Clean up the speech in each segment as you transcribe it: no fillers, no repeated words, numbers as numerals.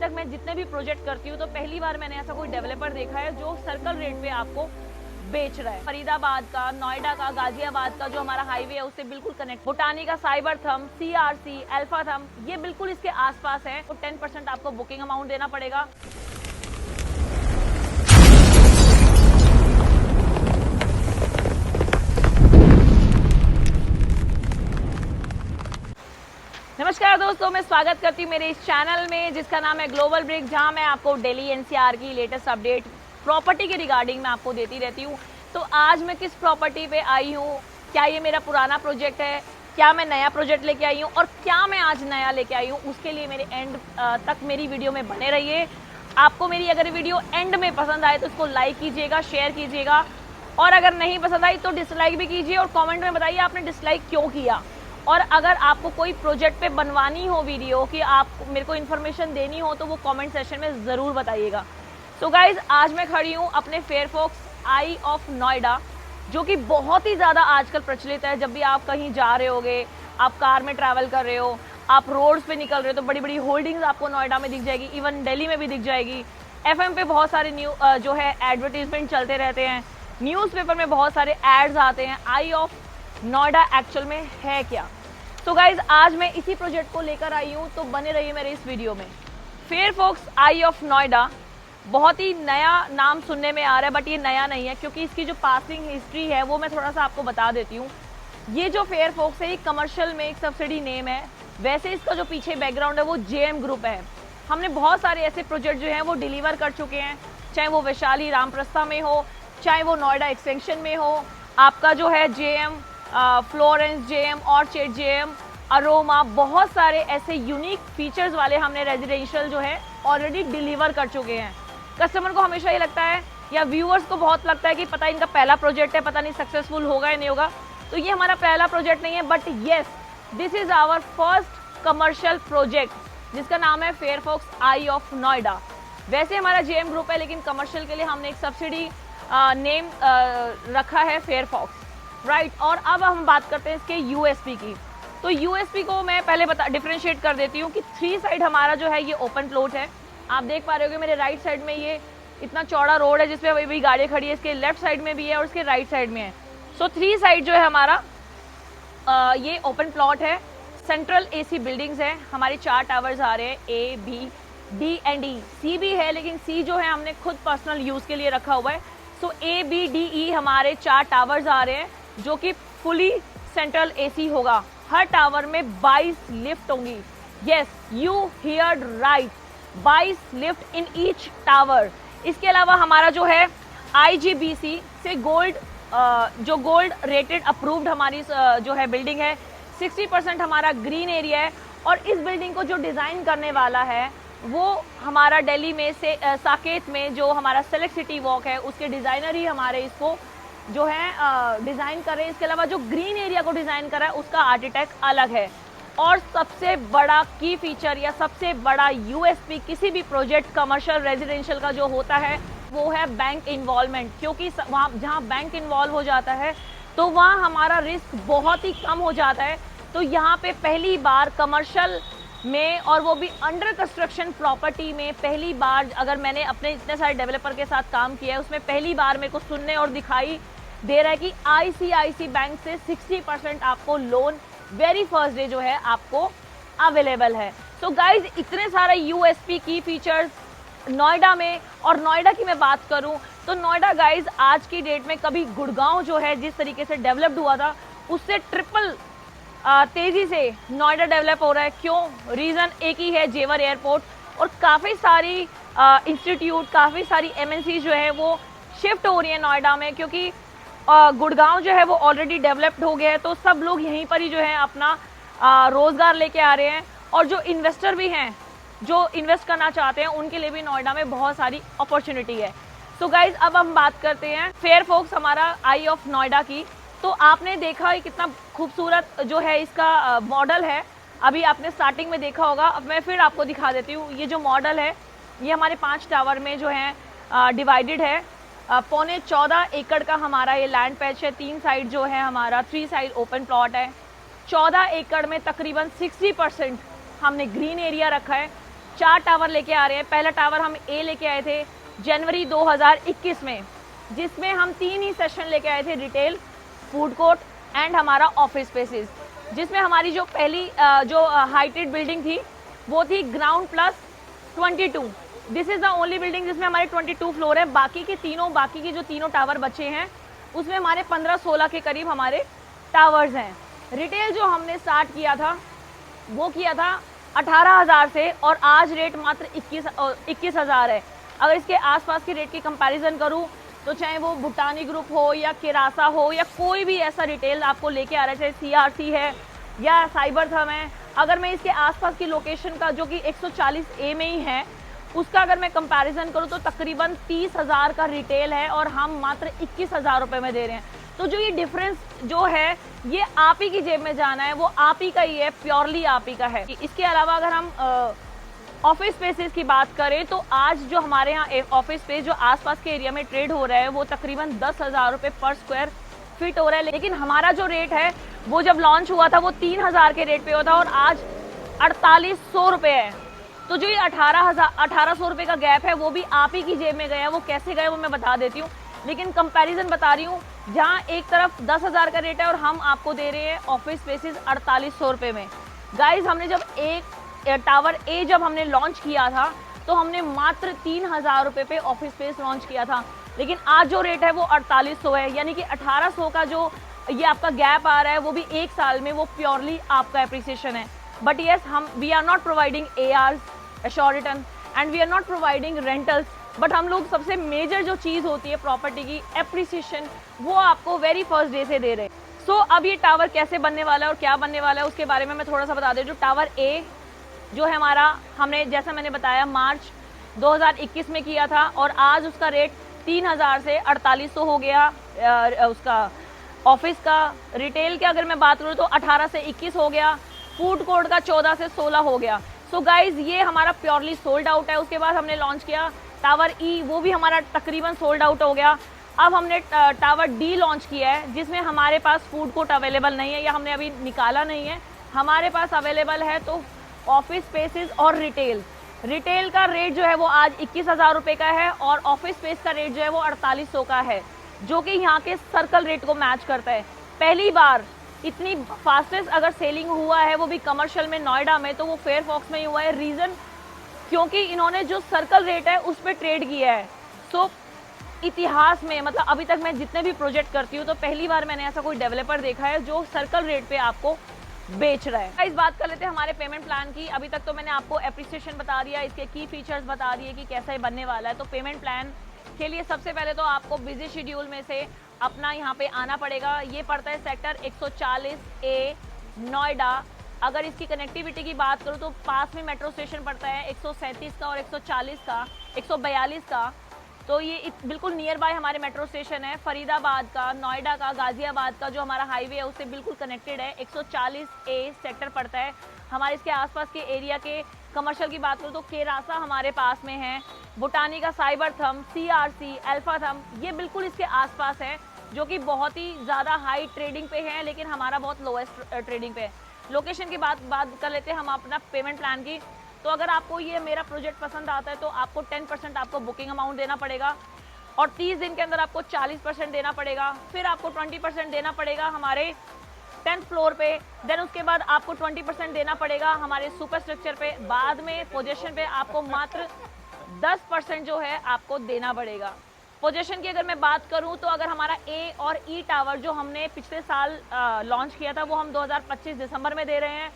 तक मैं जितने भी प्रोजेक्ट करती हूँ तो पहली बार मैंने ऐसा कोई डेवलपर देखा है जो सर्कल रेट पे आपको बेच रहा है। फरीदाबाद का, नोएडा का, गाजियाबाद का जो हमारा हाईवे है उससे बिल्कुल कनेक्ट, भूटानी का साइबर थम, CRC, अल्फा थम, ये बिल्कुल इसके आसपास है। तो 10% आपको बुकिंग अमाउंट देना पड़ेगा। नमस्कार दोस्तों, मैं स्वागत करती हूँ मेरे इस चैनल में जिसका नाम है ग्लोबल ब्रिक, जहाँ मैं आपको दिल्ली NCR की लेटेस्ट अपडेट प्रॉपर्टी के रिगार्डिंग मैं आपको देती रहती हूँ। तो आज मैं किस प्रॉपर्टी पे आई हूँ, क्या ये मेरा पुराना प्रोजेक्ट है, क्या मैं नया प्रोजेक्ट लेके आई हूँ और क्या मैं आज नया लेके आई हूँ, उसके लिए मेरे एंड तक मेरी वीडियो में बने रहिए। आपको मेरी अगर वीडियो एंड में पसंद आए तो उसको लाइक कीजिएगा, शेयर कीजिएगा, और अगर नहीं पसंद आई तो डिसलाइक भी कीजिए और कमेंट में बताइए आपने डिसलाइक क्यों किया। और अगर आपको कोई प्रोजेक्ट पे बनवानी हो वीडियो कि आप मेरे को इन्फॉर्मेशन देनी हो तो वो कमेंट सेक्शन में ज़रूर बताइएगा। सो गाइज, आज मैं खड़ी हूँ अपने फेयरफॉक्स आई ऑफ नोएडा, जो कि बहुत ही ज़्यादा आजकल प्रचलित है। जब भी आप कहीं जा रहे होगे, आप कार में ट्रैवल कर रहे हो, आप रोड्स पे निकल रहे हो तो बड़ी बड़ी होल्डिंग्स आपको नोएडा में दिख जाएगी, इवन दिल्ली में भी दिख जाएगी। FM पे बहुत सारे जो है एडवर्टीजमेंट चलते रहते हैं, न्यूज़पेपर में बहुत सारे एड्स आते हैं। आई ऑफ नोएडा एक्चुअल में है क्या? तो गाइज, आज मैं इसी प्रोजेक्ट को लेकर आई हूँ, तो बने रहिए मेरे इस वीडियो में। फेयरफॉक्स आई ऑफ नोएडा बहुत ही नया नाम सुनने में आ रहा है, बट ये नया नहीं है क्योंकि इसकी जो पासिंग हिस्ट्री है वो मैं थोड़ा सा आपको बता देती हूँ। ये जो फेयरफॉक्स है, ये कमर्शियल में एक सब्सिडी नेम है। वैसे इसका जो पीछे बैकग्राउंड है वो JM ग्रुप है। हमने बहुत सारे ऐसे प्रोजेक्ट जो हैं वो डिलीवर कर चुके हैं, चाहे वो वैशाली रामप्रस्था में हो, चाहे वो नोएडा एक्सटेंशन में हो, आपका जो है JM Florence JM, orchid JM, aroma, बहुत सारे ऐसे यूनिक फीचर्स वाले हमने रेजिडेंशियल जो है ऑलरेडी डिलीवर कर चुके हैं। कस्टमर को हमेशा ये लगता है, या व्यूअर्स को बहुत लगता है कि पता इनका पहला प्रोजेक्ट है, पता नहीं सक्सेसफुल होगा या नहीं होगा। तो ये हमारा पहला प्रोजेक्ट नहीं है, but yes, this is our first commercial project जिसका नाम है फेयरफॉक्स आई ऑफ नोएडा। वैसे हमारा JM ग्रुप है, लेकिन कमर्शियल के लिए हमने एक सब्सिडी नेम रखा है फेयरफॉक्स, राइट। और अब हम बात करते हैं इसके USP की। तो USP को मैं पहले डिफरेंशिएट कर देती हूँ कि 3 साइड हमारा जो है ये ओपन प्लॉट है। आप देख पा रहे होगे मेरे राइट साइड में ये इतना चौड़ा रोड है जिसपे अभी भी गाड़ी खड़ी है, इसके लेफ्ट साइड में भी है और इसके राइट साइड में है। सो 3 साइड जो है हमारा ये ओपन प्लॉट है। सेंट्रल AC बिल्डिंग्स है, हमारे 4 टावर्स आ रहे हैं, A, B, D and E। C भी है, लेकिन C जो है हमने खुद पर्सनल यूज़ के लिए रखा हुआ है। सो A, B, D, E हमारे 4 टावर्स आ रहे हैं जो कि फुली सेंट्रल AC होगा। हर टावर में 22 लिफ्ट होंगी। Yes, you heard right, 22 lift in each tower. इसके अलावा हमारा जो है IGBC से गोल्ड, जो गोल्ड रेटेड अप्रूव्ड हमारी जो है बिल्डिंग है। 60% हमारा ग्रीन एरिया है। और इस बिल्डिंग को जो डिज़ाइन करने वाला है वो हमारा दिल्ली में से साकेत में जो हमारा सेलेक्ट सिटी वॉक है उसके डिज़ाइनर ही हमारे इसको जो है डिज़ाइन कर रहे हैं। इसके अलावा जो ग्रीन एरिया को डिज़ाइन करा है उसका आर्किटेक्ट अलग है। और सबसे बड़ा की फीचर या सबसे बड़ा USP किसी भी प्रोजेक्ट कमर्शियल रेजिडेंशियल का जो होता है वो है बैंक इन्वॉल्वमेंट, क्योंकि वहाँ जहाँ बैंक इन्वॉल्व हो जाता है तो वहाँ हमारा रिस्क बहुत ही कम हो जाता है। तो यहाँ पे पहली बार कमर्शियल में, और वो भी अंडर कंस्ट्रक्शन प्रॉपर्टी में, पहली बार, अगर मैंने अपने इतने सारे डेवलपर के साथ काम किया है उसमें पहली बार मेरे को सुनने और दिखाई दे रहा है कि ICICI बैंक से 60% आपको लोन वेरी फर्स्ट डे जो है आपको अवेलेबल है। सो गाइज, इतने सारे USP की फीचर्स नोएडा में। और नोएडा की मैं बात करूं तो नोएडा गाइज आज की डेट में कभी गुड़गांव जो है जिस तरीके से डेवलप्ड हुआ था उससे ट्रिपल तेजी से नोएडा डेवलप हो रहा है। क्यों? रीज़न एक ही है, जेवर एयरपोर्ट। और काफ़ी सारी इंस्टीट्यूट, काफ़ी सारी MNC जो है वो शिफ्ट हो रही है नोएडा में, क्योंकि गुड़गांव जो है वो ऑलरेडी डेवलप्ड हो गया है। तो सब लोग यहीं पर ही जो है अपना रोज़गार लेके आ रहे हैं। और जो इन्वेस्टर भी हैं जो इन्वेस्ट करना चाहते हैं उनके लिए भी नोएडा में बहुत सारी अपॉर्चुनिटी है। सो गाइज, अब हम बात करते हैं फेयरफॉक्स हमारा आई ऑफ नोएडा की। तो आपने देखा है कितना खूबसूरत जो है इसका मॉडल है, अभी आपने स्टार्टिंग में देखा होगा। अब मैं फिर आपको दिखा देती हूँ। ये जो मॉडल है ये हमारे 5 टावर में जो है डिवाइडेड है। 14.25 एकड़ का हमारा ये लैंड पैच है। 3 साइड जो है हमारा 3 साइड ओपन प्लॉट है। 14 एकड़ में तकरीबन 60% हमने ग्रीन एरिया रखा है। 4 टावर लेके आ रहे हैं। पहला टावर हम ए लेके आए थे जनवरी 2021 में, जिसमें हम 3 ही सेशन लेके आए थे, रिटेल, फूड कोर्ट एंड हमारा ऑफिस स्पेसेस। जिसमें हमारी जो पहली जो हाइटेड बिल्डिंग थी वो थी ground plus 22। This is the only building जिसमें हमारे 22 फ्लोर है। बाकी के जो तीनों टावर बचे हैं उसमें हमारे 15-16 के करीब हमारे टावर्स हैं। रिटेल जो हमने स्टार्ट किया था वो किया था 18,000 से, और आज रेट मात्र 21,000 है। अगर इसके आसपास के रेट की कंपैरिजन करूं तो चाहे वो भूटानी ग्रुप हो या किरासा हो या कोई भी ऐसा रिटेल आपको लेके आ रहा है, चाहे सीआरसी है या साइबर थम है, अगर मैं इसके आसपास की लोकेशन का जो कि 140A में ही है उसका अगर मैं कंपैरिजन करूं तो तकरीबन 30,000 का रिटेल है और हम मात्र 21,000 रुपये में दे रहे हैं। तो जो ये डिफरेंस जो है ये आप ही की जेब में जाना है, वो आप ही का ही है, प्योरली आप ही का है। इसके अलावा अगर हम ऑफिस स्पेसेस की बात करें तो आज जो हमारे यहाँ ऑफिस स्पेस जो आसपास के एरिया में ट्रेड हो रहा है वो तकरीबन 10,000 रुपये पर स्क्वायर फीट हो रहा है। लेकिन हमारा जो रेट है वो जब लॉन्च हुआ था वो 3,000 के रेट पे हुआ था और आज 4,800 रुपये है। तो जो ये 1,800 रुपये का गैप है वो भी आप ही की जेब में गया है। वो कैसे गए वो मैं बता देती हूँ, लेकिन कंपैरिजन बता रही हूँ। जहाँ एक तरफ 10,000 का रेट है और हम आपको दे रहे हैं ऑफिस स्पेसेस 4,800 रुपये में। गाइज हमने जब एक टावर ए जब हमने लॉन्च किया था तो हमने मात्र 3,000 रुपये पे ऑफिस स्पेस लॉन्च किया था, लेकिन आज जो रेट है वो 4,800 है। यानी कि 1,800 का जो ये आपका गैप आ रहा है वो भी एक साल में, वो प्योरली आपका एप्रिसिएशन है। But yes we are not providing ARs, assured return, and we are not providing rentals. But हम लोग सबसे मेजर जो चीज़ होती है प्रॉपर्टी की, एप्रिसिएशन, वो आपको वेरी फर्स्ट डे से दे रहे हैं। सो अब ये टावर कैसे बनने वाला है और क्या बनने वाला है उसके बारे में मैं थोड़ा सा बता दें। जो टावर ए जो है हमारा, हमने जैसा मैंने बताया मार्च 2021 में किया था और आज उसका रेट 3,000 से 4,800 हो गया। उसका ऑफिस का रिटेल के अगर मैं बात करूँ तो 18 से 21 हो गया, फूड कोर्ट का 14 से 16 हो गया। सो गाइज ये हमारा प्योरली सोल्ड आउट है। उसके बाद हमने लॉन्च किया टावर ई, वो भी हमारा तकरीबन सोल्ड आउट हो गया। अब हमने टावर डी लॉन्च किया है जिसमें हमारे पास फूड कोर्ट अवेलेबल नहीं है या हमने अभी निकाला नहीं है। हमारे पास अवेलेबल है तो ऑफिस स्पेसेस और रिटेल का रेट जो है वो आज 21,000 रुपये का है और ऑफिस स्पेस का रेट जो है वो 4,800 का है, जो कि यहाँ के सर्कल रेट को मैच करता है। पहली बार इतनी फास्टेस्ट अगर सेलिंग हुआ है वो भी कमर्शियल में नोएडा में, तो वो फेयरफॉक्स में ही हुआ है। रीज़न क्योंकि इन्होंने जो सर्कल रेट है उस पर ट्रेड किया है। सो इतिहास में, मतलब अभी तक मैं जितने भी प्रोजेक्ट करती हूँ तो पहली बार मैंने ऐसा कोई डेवलपर देखा है जो सर्कल रेट पे आपको बेच रहा है। इस बात कर लेते हैं हमारे पेमेंट प्लान की। अभी तक तो मैंने आपको एप्रिसिएशन बता दिया, इसके की फीचर्स बता दिए कि कैसा ये बनने वाला है। तो पेमेंट प्लान के लिए सबसे पहले तो आपको बिजी शेड्यूल में से अपना यहाँ पे आना पड़ेगा। ये पड़ता है सेक्टर 140A नोएडा। अगर इसकी कनेक्टिविटी की बात करूँ तो पास में मेट्रो स्टेशन पड़ता है 137 का और 140 का, 142 का। तो ये बिल्कुल नियर बाय हमारे मेट्रो स्टेशन है। फरीदाबाद का, नोएडा का, गाजियाबाद का जो हमारा हाईवे है उससे बिल्कुल कनेक्टेड है। 140A सेक्टर पड़ता है। हमारे इसके आसपास के एरिया के कमर्शियल की बात करूँ तो केरासा हमारे पास में है, भूटानी का साइबर थम, CRC, अल्फा थम, ये बिल्कुल इसके आसपास है, जो कि बहुत ही ज़्यादा हाई ट्रेडिंग पे है, लेकिन हमारा बहुत लोएस्ट ट्रेडिंग पे है। लोकेशन की बात कर लेते हैं हम अपना पेमेंट प्लान की। तो अगर आपको ये मेरा प्रोजेक्ट पसंद आता है तो आपको 10% आपको बुकिंग अमाउंट देना पड़ेगा और 30 दिन के अंदर आपको 40% देना पड़ेगा। फिर आपको 20% देना पड़ेगा हमारे 10th फ्लोर पे। देन उसके बाद आपको 20% देना पड़ेगा हमारे सुपर स्ट्रक्चर पे। बाद में पोजीशन पे आपको मात्र 10% जो है आपको देना पड़ेगा। पोजीशन की अगर मैं बात करूं तो अगर हमारा ए और ई टावर जो हमने पिछले साल लॉन्च किया था वो हम 2025 दिसंबर में दे रहे हैं।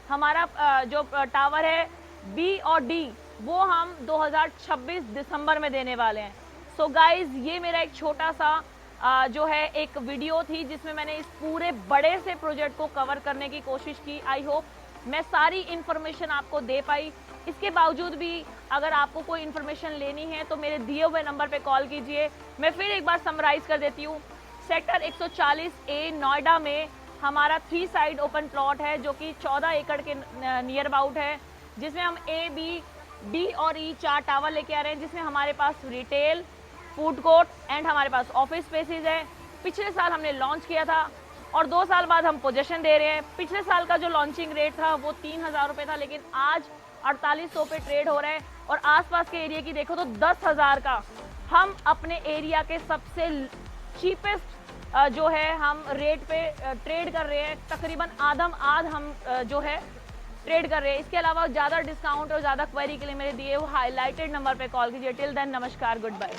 हमारा जो टावर है बी और डी वो हम 2026 दिसंबर में देने वाले हैं। सो गाइज ये मेरा एक छोटा सा जो है एक वीडियो थी जिसमें मैंने इस पूरे बड़े से प्रोजेक्ट को कवर करने की कोशिश की। आई होप मैं सारी इन्फॉर्मेशन आपको दे पाई। इसके बावजूद भी अगर आपको कोई इन्फॉर्मेशन लेनी है तो मेरे दिए हुए नंबर पे कॉल कीजिए। मैं फिर एक बार समराइज कर देती हूँ। सेक्टर 140A नोएडा में हमारा 3 साइड ओपन प्लॉट है जो कि 14 एकड़ के नियर अबाउट है, जिसमें हम A, B, D और E 4 टावर लेके आ रहे हैं, जिसमें हमारे पास रिटेल, फूड कोर्ट एंड हमारे पास ऑफिस स्पेसेस है। पिछले साल हमने लॉन्च किया था और 2 साल बाद हम पोजीशन दे रहे हैं। पिछले साल का जो लॉन्चिंग रेट था वो 3,000 रुपये था, लेकिन आज 4800 पे ट्रेड हो रहे हैं। और आसपास के एरिया की देखो तो 10,000 का हम अपने एरिया के सबसे चीपेस्ट जो है हम रेट पे ट्रेड कर रहे हैं। तकरीबन आधम आध हम जो है ट्रेड कर रहे हैं। इसके अलावा ज़्यादा डिस्काउंट और ज़्यादा क्वेरी के लिए मेरे दिए वो हाईलाइटेड नंबर पे कॉल कीजिए। टिल देन नमस्कार, गुड बाय।